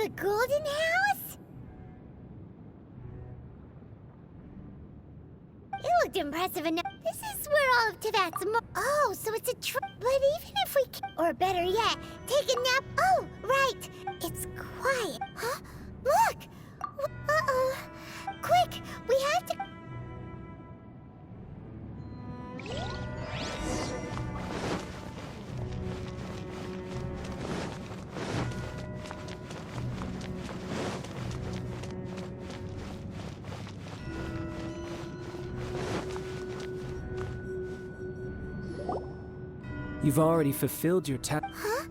The golden house? It looked impressive enough. This is where all of Teyvat's Oh, so it's a but even if we or better yet, take a nap. Oh, right. It's quiet. Huh? Look! Uh-oh. Quick, we have to... You've already fulfilled your task. Huh?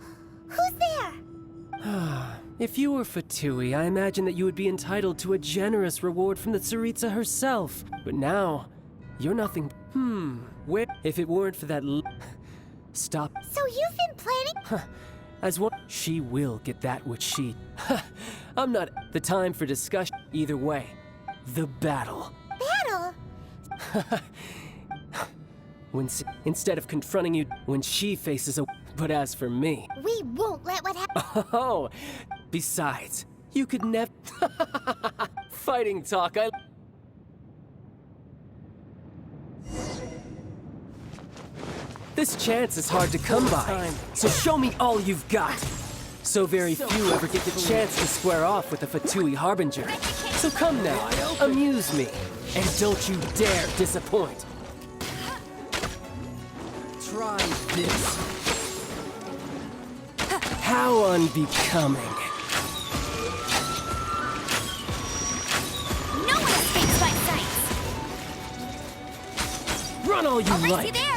Who's there? If you were Fatui, I imagine that you would be entitled to a generous reward from the Tsaritsa herself. But now, you're nothing. Where? If it weren't for that Stop. So you've been planning? As one, she will get that which she... I'm not... The time for discussion. Either way, the battle. Battle? Instead of confronting you when she faces a... But as for me... We won't let what happen. Oh, besides, you could never... Fighting talk, This chance is hard to come by, so show me all you've got. So very few ever get the chance to square off with a Fatui Harbinger. So come now, amuse me, and don't you dare disappoint. Try this. How unbecoming. No one escapes my sight. Run all you I'll race like. you there.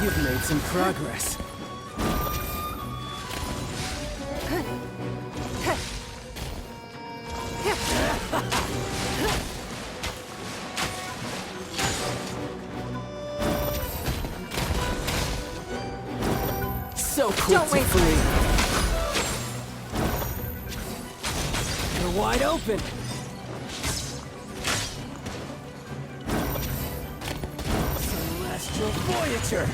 You've made some progress. So quick to flee. You're wide open. Celestial Voyager.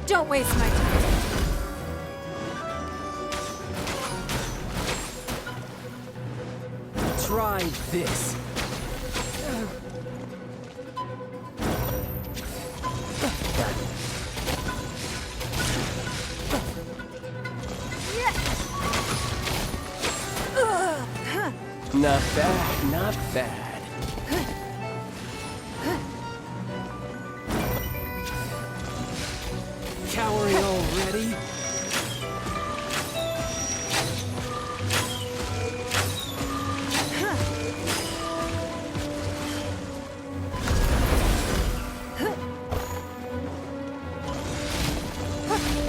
Don't waste my time. Try this. Not bad, not bad. Cowering already?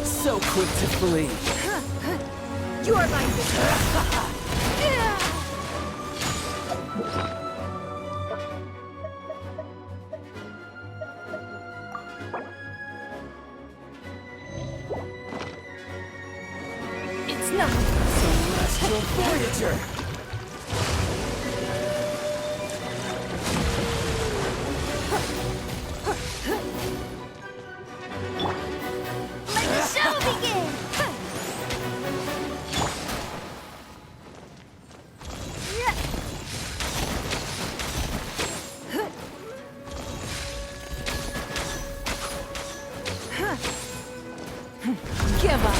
So quick to flee. You are my victim. It's nothing. Celestial Voyager. Let the show begin. Give up.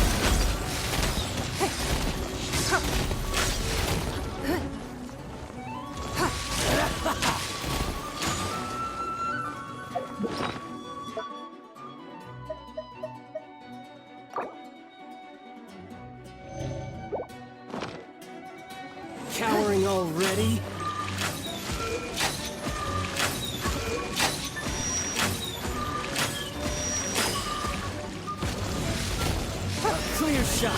Cowering already? shot.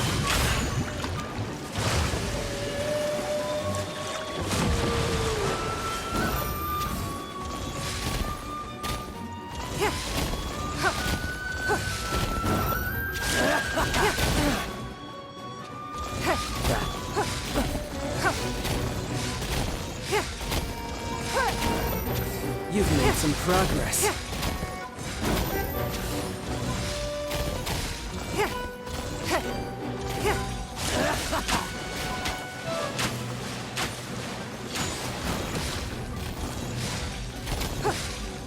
You've made some progress.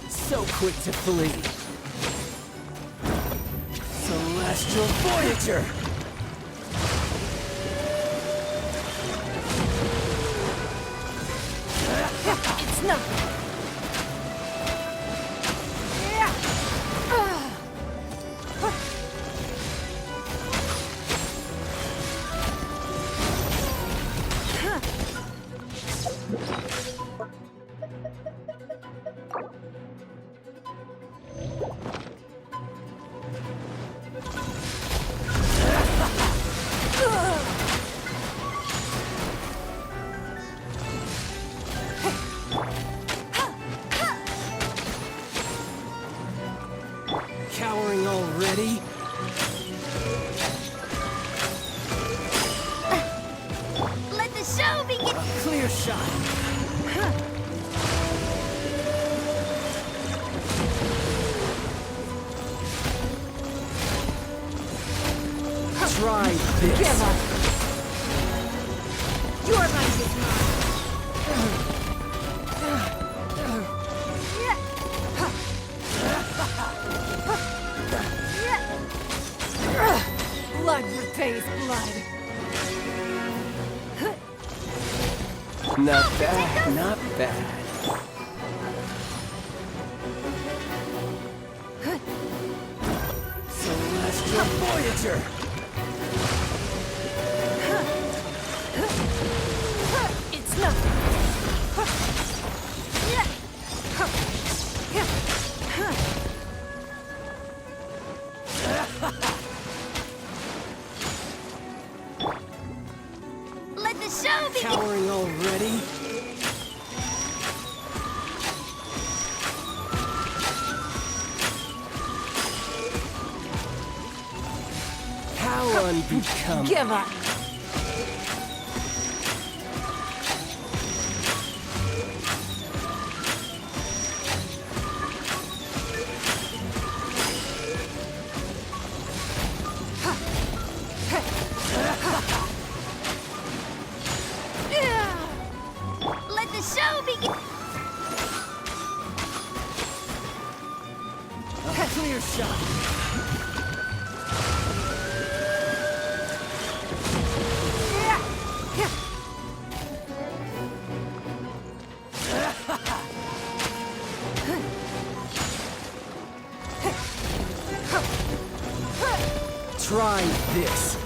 So quick to flee. Celestial Voyager! It's nothing. Cowering already? Let the show begin! A clear shot. Try this. Give up. Your mind is mine. Blood repays blood. Not bad, not bad. Celestial Voyager! It's nothing. Let the show begin! Cowering already? How unbecoming. Give up. Let the show begin! A clear shot. Try this.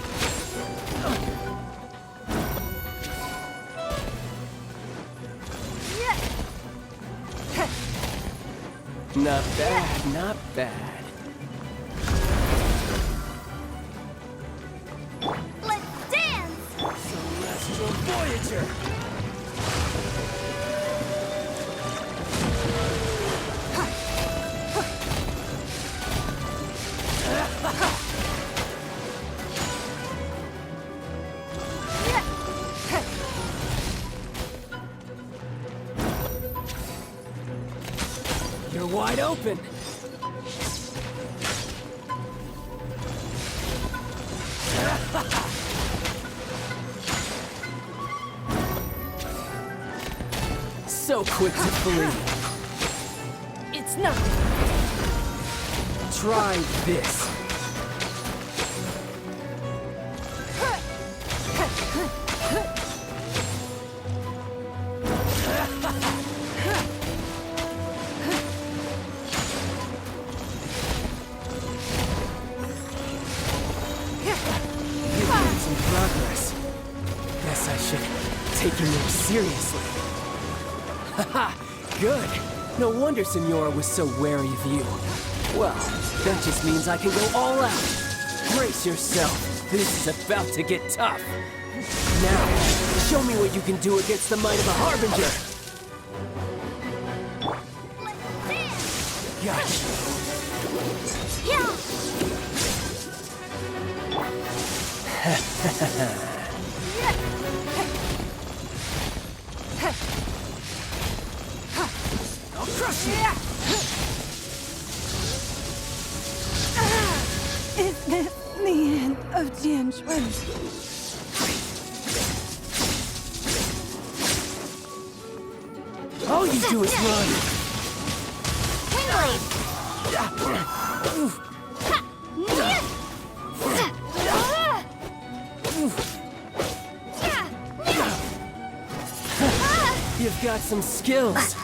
Not bad, not bad. Let's dance! Celestial Voyager! You're wide open. So quick to flee. It's nothing. Try this. You've made some progress. Guess I should take you more seriously. Haha, good. No wonder Senora was so wary of you. Well, that just means I can go all out. Brace yourself. This is about to get tough. Now, show me what you can do against the might of a Harbinger. Gotcha. Yeah. I'll crush you. Is this the end of Genshin? All you do is run. You've got some skills.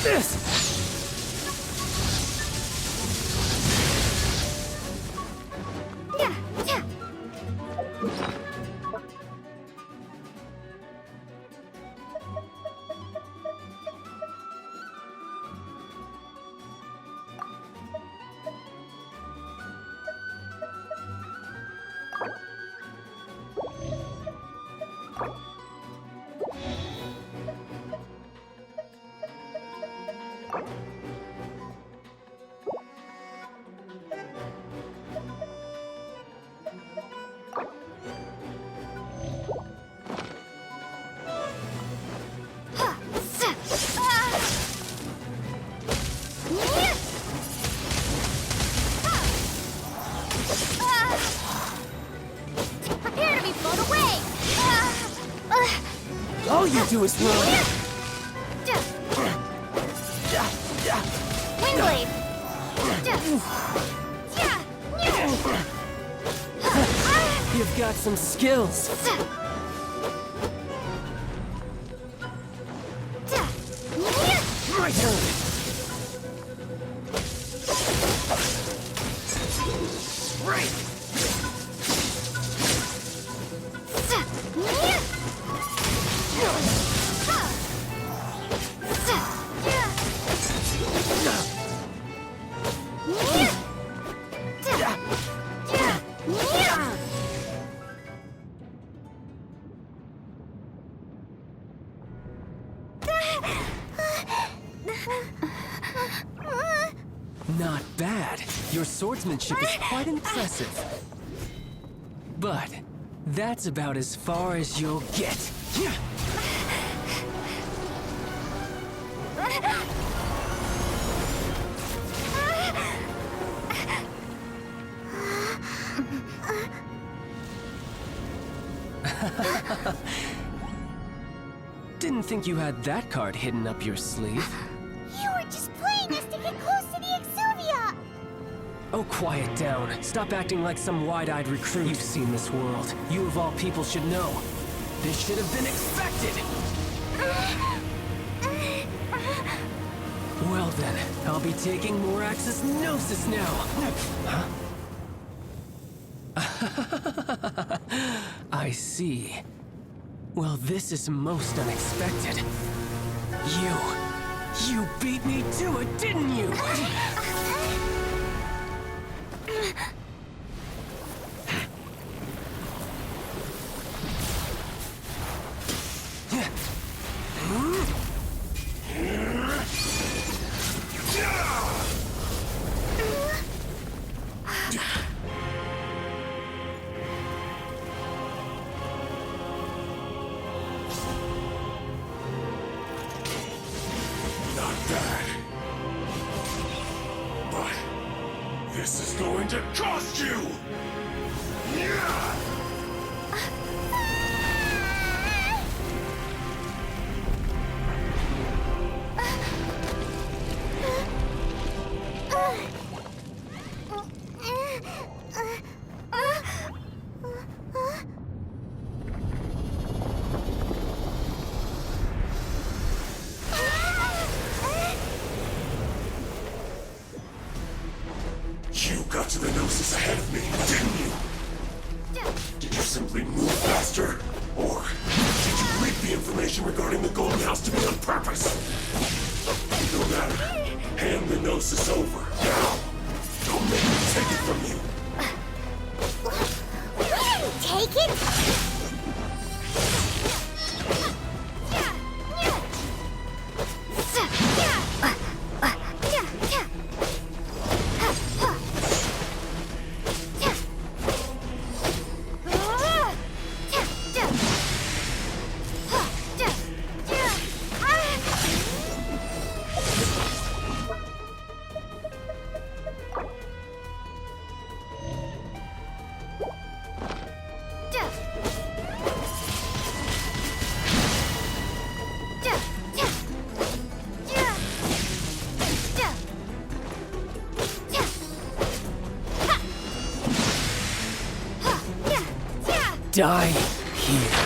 This. Prepare to be blown away. All you do is run. Windblade. You've got some skills. My turn. Right. Not bad. Your swordsmanship is quite impressive. But that's about as far as you'll get. Didn't think you had that card hidden up your sleeve. You were just playing us to get close to the Exuvia. Oh, quiet down. Stop acting like some wide-eyed recruit. You've seen this world. You of all people should know. This should have been expected. Well then, I'll be taking more Axis Gnosis now. Huh? I see. Well, this is most unexpected. You beat me to it, didn't you? This is going to cost you! You got to the Gnosis ahead of me, didn't you? Did you simply move faster? Or did you leak the information regarding the Golden House to me on purpose? No matter. Hand the Gnosis over, now! Don't make me take it from you! take it? Die here.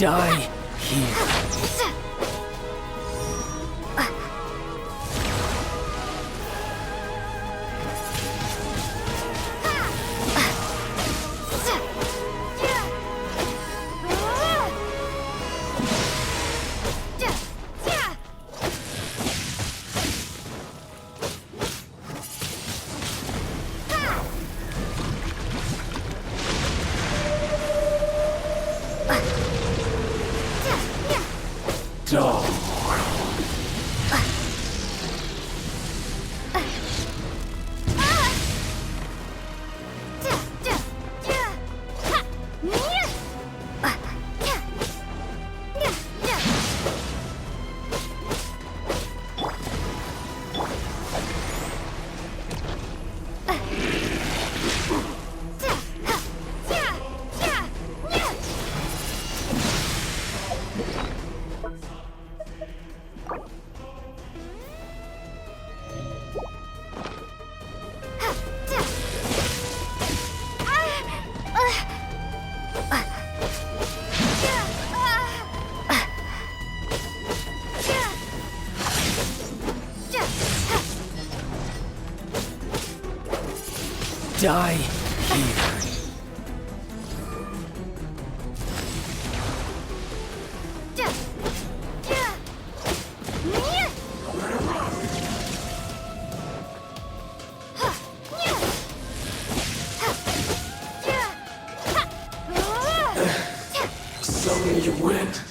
Die here. Die here. Some you went.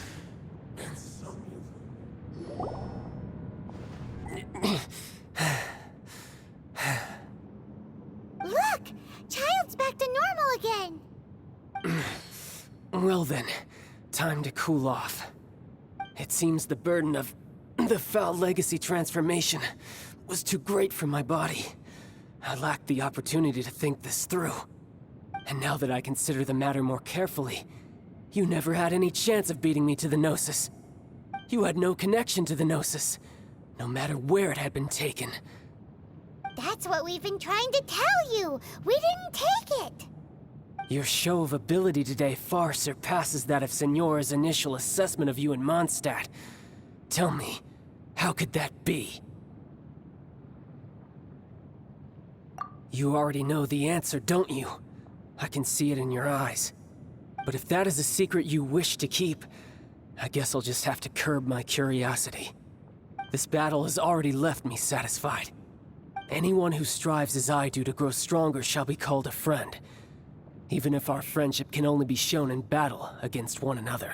Look! Child's back to normal again! Well then, time to cool off. It seems the burden of the foul legacy transformation was too great for my body. I lacked the opportunity to think this through. And now that I consider the matter more carefully, you never had any chance of beating me to the Gnosis. You had no connection to the Gnosis, no matter where it had been taken. That's what we've been trying to tell you! We didn't take it! Your show of ability today far surpasses that of Signora's initial assessment of you in Mondstadt. Tell me, how could that be? You already know the answer, don't you? I can see it in your eyes. But if that is a secret you wish to keep, I guess I'll just have to curb my curiosity. This battle has already left me satisfied. Anyone who strives as I do to grow stronger shall be called a friend, even if our friendship can only be shown in battle against one another.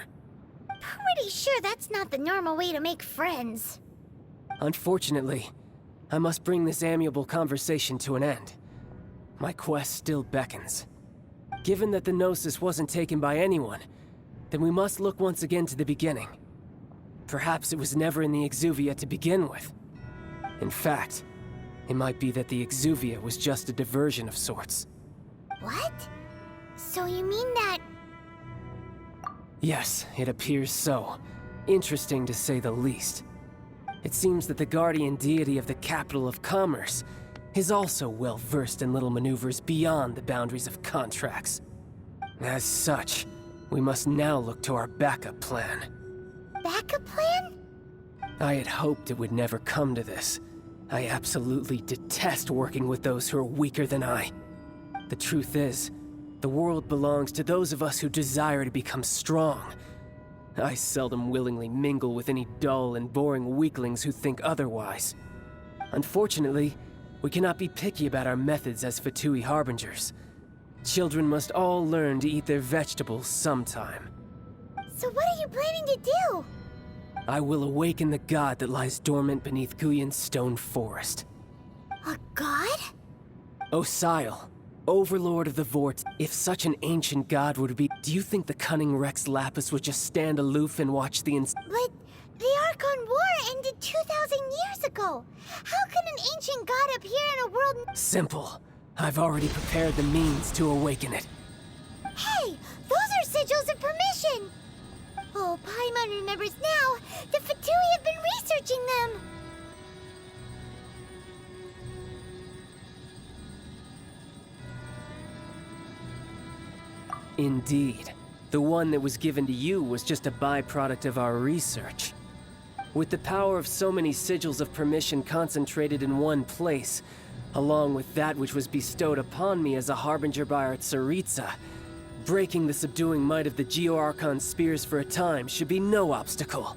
Pretty sure that's not the normal way to make friends. Unfortunately, I must bring this amiable conversation to an end. My quest still beckons. Given that the Gnosis wasn't taken by anyone, then we must look once again to the beginning. Perhaps it was never in the Exuvia to begin with. In fact, it might be that the Exuvia was just a diversion of sorts. What? So you mean that... Yes, it appears so. Interesting to say the least. It seems that the guardian deity of the capital of commerce is also well versed in little maneuvers beyond the boundaries of contracts. As such, we must now look to our backup plan. Backup plan? I had hoped it would never come to this. I absolutely detest working with those who are weaker than I. The truth is, the world belongs to those of us who desire to become strong. I seldom willingly mingle with any dull and boring weaklings who think otherwise. Unfortunately, we cannot be picky about our methods as Fatui Harbingers. Children must all learn to eat their vegetables sometime. So what are you planning to do? I will awaken the god that lies dormant beneath Guyon's stone forest. A god? Osile, overlord of the Vortex. If such an ancient god were to be, do you think the cunning Rex Lapis would just stand aloof and watch the But the Archon War ended 2,000 years ago. How can an ancient god appear in a world... Simple. I've already prepared the means to awaken it. Hey! Those are sigils of permission! Oh, Paimon remembers now. The Fatui have been researching them. Indeed. The one that was given to you was just a byproduct of our research. With the power of so many sigils of permission concentrated in one place, along with that which was bestowed upon me as a harbinger by our Tsaritsa, breaking the subduing might of the Geo-Archon spears for a time should be no obstacle.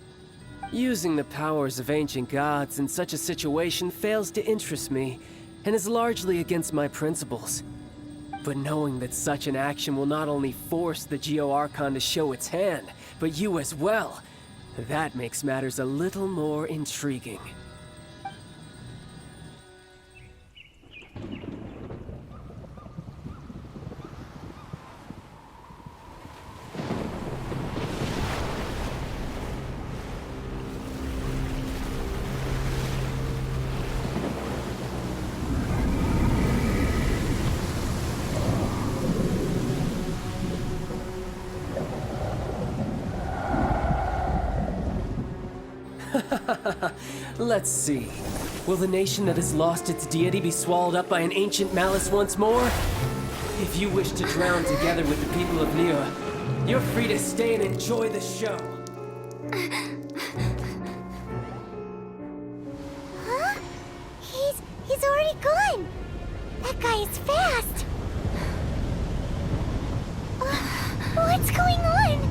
Using the powers of ancient gods in such a situation fails to interest me, and is largely against my principles. But knowing that such an action will not only force the Geo-Archon to show its hand, but you as well, that makes matters a little more intriguing. Let's see. Will the nation that has lost its deity be swallowed up by an ancient malice once more? If you wish to drown together with the people of Niwa, you're free to stay and enjoy the show. Huh? He's already gone. That guy is fast. What's going on?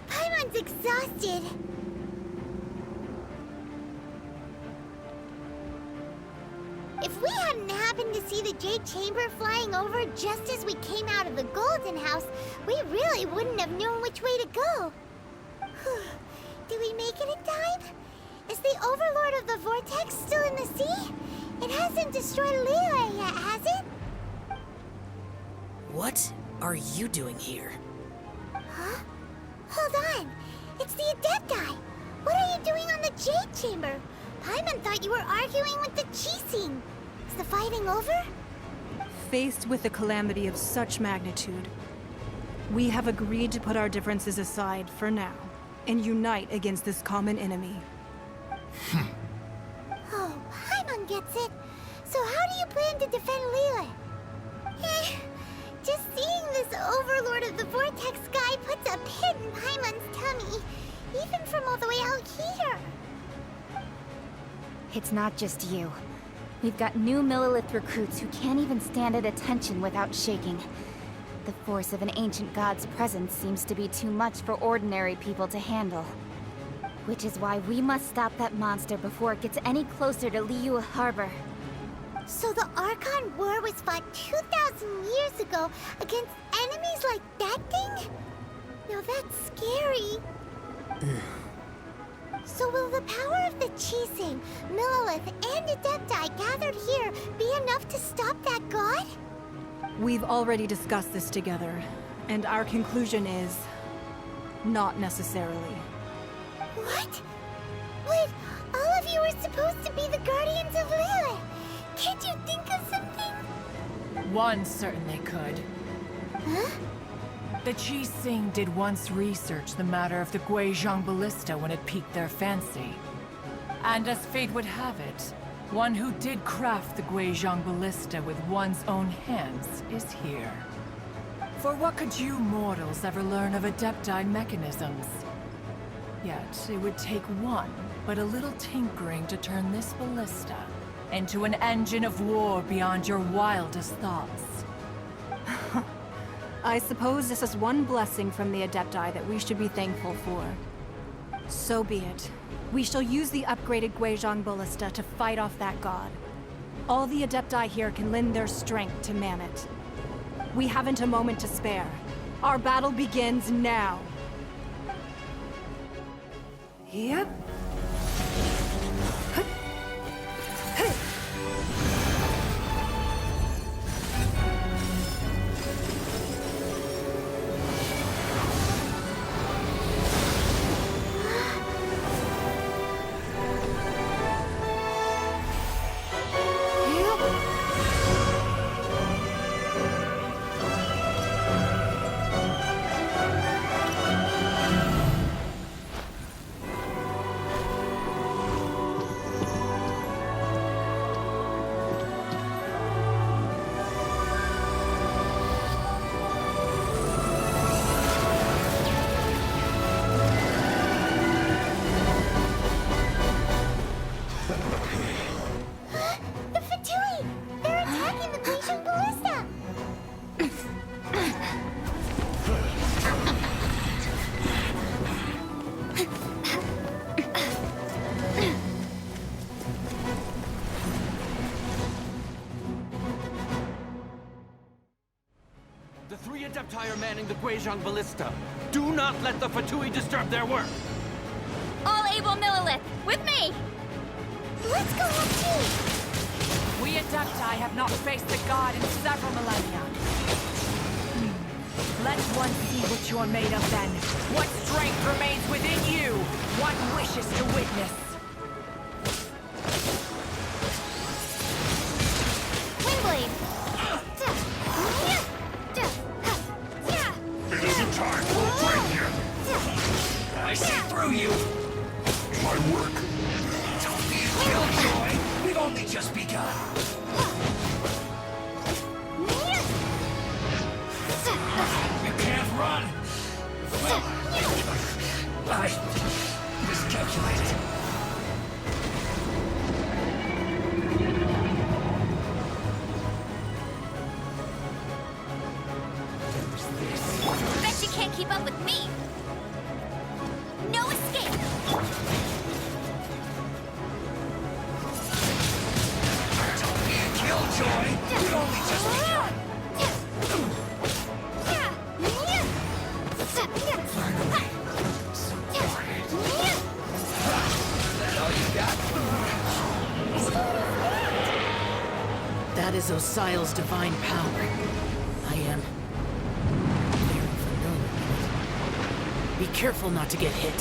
Paimon's exhausted. If we hadn't happened to see the Jade Chamber flying over just as we came out of the Golden House, we really wouldn't have known which way to go. Did we make it in time? Is the Overlord of the Vortex still in the sea? It hasn't destroyed Liyue yet, has it? What are you doing here? Huh? Hold on. It's the Adepti. What are you doing on the Jade Chamber? Paimon thought you were arguing with the Chising. Is the fighting over? Faced with a calamity of such magnitude, we have agreed to put our differences aside for now and unite against this common enemy. Oh, Paimon gets it. So how do you plan to defend Lila? Just seeing this Overlord of the Vortex guy puts a pit in Paimon's tummy, even from all the way out here. It's not just you. We've got new Millilith recruits who can't even stand at attention without shaking. The force of an ancient god's presence seems to be too much for ordinary people to handle. Which is why we must stop that monster before it gets any closer to Liyue Harbor. So the Archon War was fought 2,000 years ago against enemies like that thing? Now that's scary. So will the power of the Chising, Millilith, and Adepti gathered here be enough to stop that god? We've already discussed this together, and our conclusion is... not necessarily. What? But all of you are supposed to be the guardians of Lilith. Can't you think of something? One certainly could. Huh? The Chising did once research the matter of the Guizhong Ballista when it piqued their fancy. And as fate would have it, one who did craft the Guizhong Ballista with one's own hands is here. For what could you mortals ever learn of Adepti mechanisms? Yet, it would take one, but a little tinkering to turn this ballista into an engine of war beyond your wildest thoughts. I suppose this is one blessing from the Adepti that we should be thankful for. So be it. We shall use the upgraded Guizhong Ballista to fight off that god. All the Adepti here can lend their strength to man it. We haven't a moment to spare. Our battle begins now. Yep. The Fatui! They're attacking the Guizhong Ballista! The three Adepti are manning the Guizhong Ballista. Do not let the Fatui disturb their work! All able Millilith, with me! Let's go up too! We Adepti have not faced the god in several millennia. Let one see what you're made of then. What strength remains within you. One wishes to witness. Windblade! It isn't time for a break yet. I see through you! My work. Don't be a killjoy! We've only just begun! You can't run! I miscalculated. Bet you can't keep up with me! No escape! Don't be a killjoy! We've only just begun! That all you got? That is Osial's divine power. I am very familiar with it. Be careful not to get hit.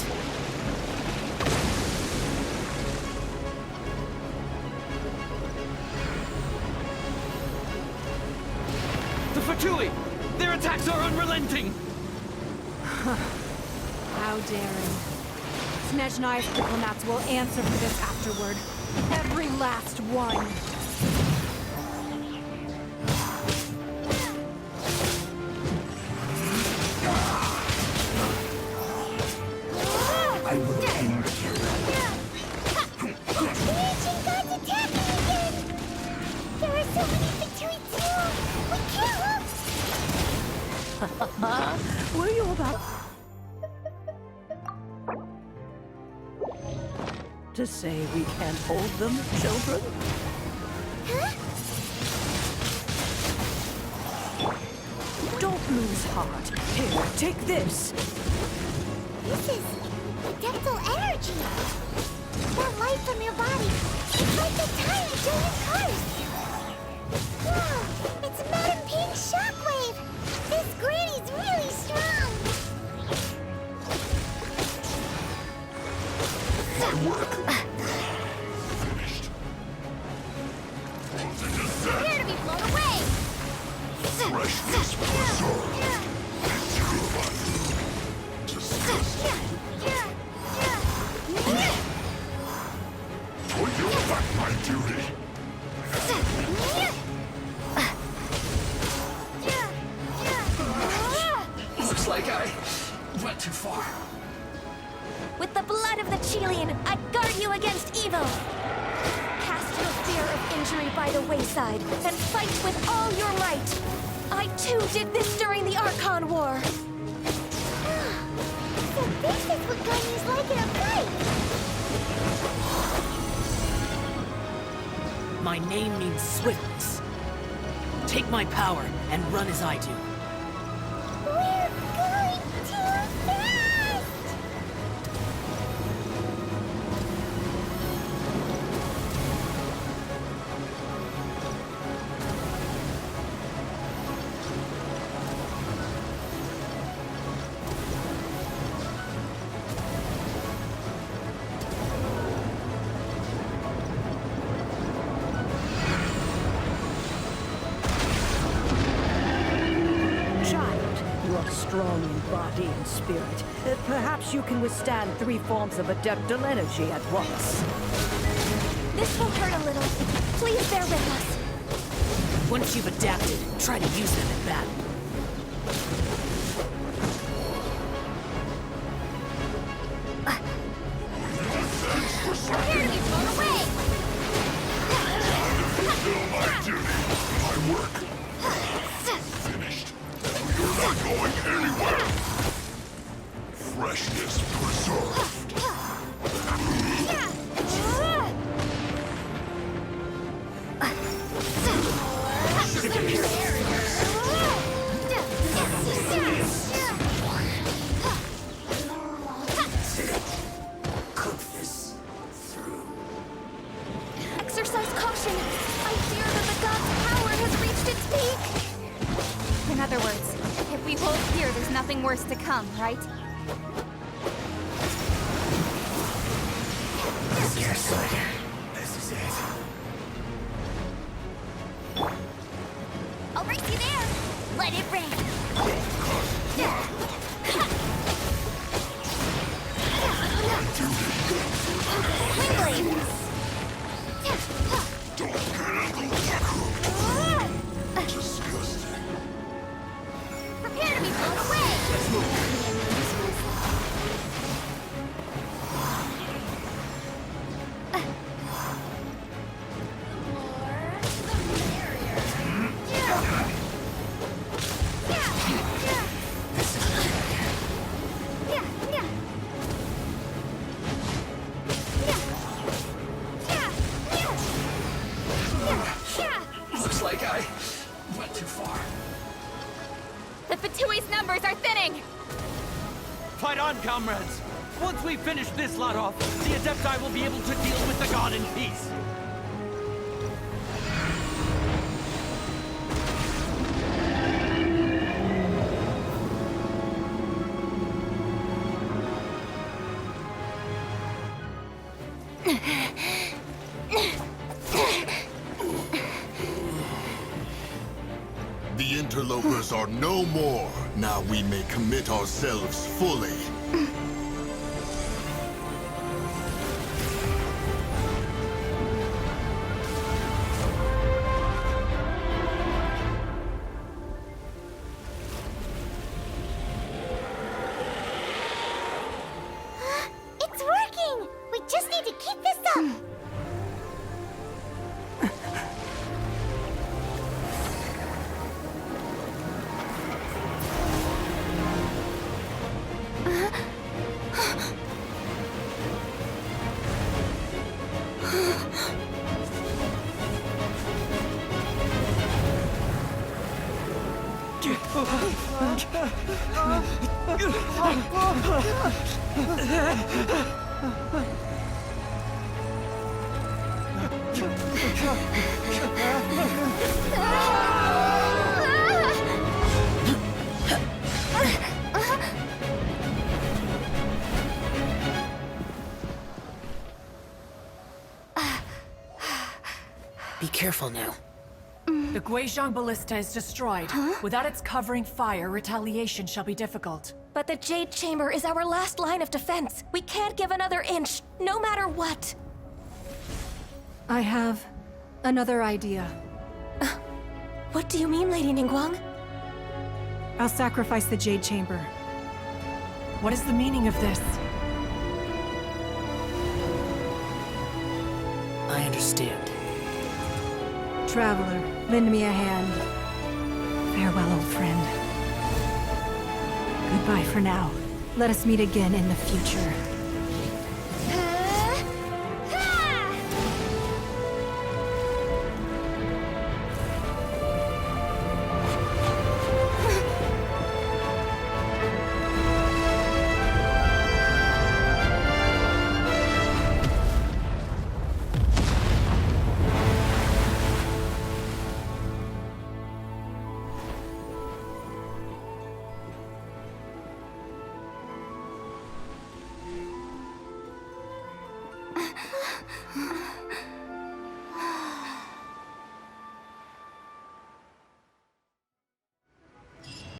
The Fatui! Their attacks are unrelenting! How daring. Snezhnai's diplomats will answer for this afterward. Every last one. I will end you. The ancient gods attacking again! There are so many Fatui too! We can't! Were you about to say we can't hold them, children? Huh? Don't lose heart. Here, take this. This is adeptal energy! That light from your body, it's like the time of Julian Cars! Wow, it's Madam Pink Shockwave! This granny's really strong! My work. Finished. Prepare to be blown away! Freshness preserved. Disgusting. Will you back my duty? Looks like I went too far. With the blood of the Chelian, I guard you against evil! Cast your fear of injury by the wayside, and fight with all your might! I too did this during the Archon War! So this is what Gunny's like in a fight! My name means swiftness. Take my power and run as I do. We're going too fast! Child, you are strong in body and spirit. Perhaps you can withstand 3 forms of adeptal energy at once. This will hurt a little. Please bear with us. Once you've adapted, try to use them in battle. Prepare to be blown away! Fulfill my duty. My work. Finished. You're not going anywhere. Freshness preserved. Cook this through. Exercise caution. I fear that the god's power has reached its peak. In other words, if we hold here, there's nothing worse to come, right? Seriously. This is it. I'll race you there! Let it rain! Wingblade! Don't get in the disgusting. Prepare to be blown away! Looks like I went too far. The Fatui's numbers are thinning! Fight on, comrades! Once we finish this lot off, the Adepti will be able to deal with the god in peace. The interlopers are no more. Now we may commit ourselves fully. Be careful now. The Guizhong Ballista is destroyed. Without its covering fire, retaliation shall be difficult. But the Jade Chamber is our last line of defense. We can't give another inch, no matter what. I have another idea. What do you mean, Lady Ningguang? I'll sacrifice the Jade Chamber. What is the meaning of this? I understand. Traveler, lend me a hand. Farewell, old friend. Goodbye for now. Let us meet again in the future.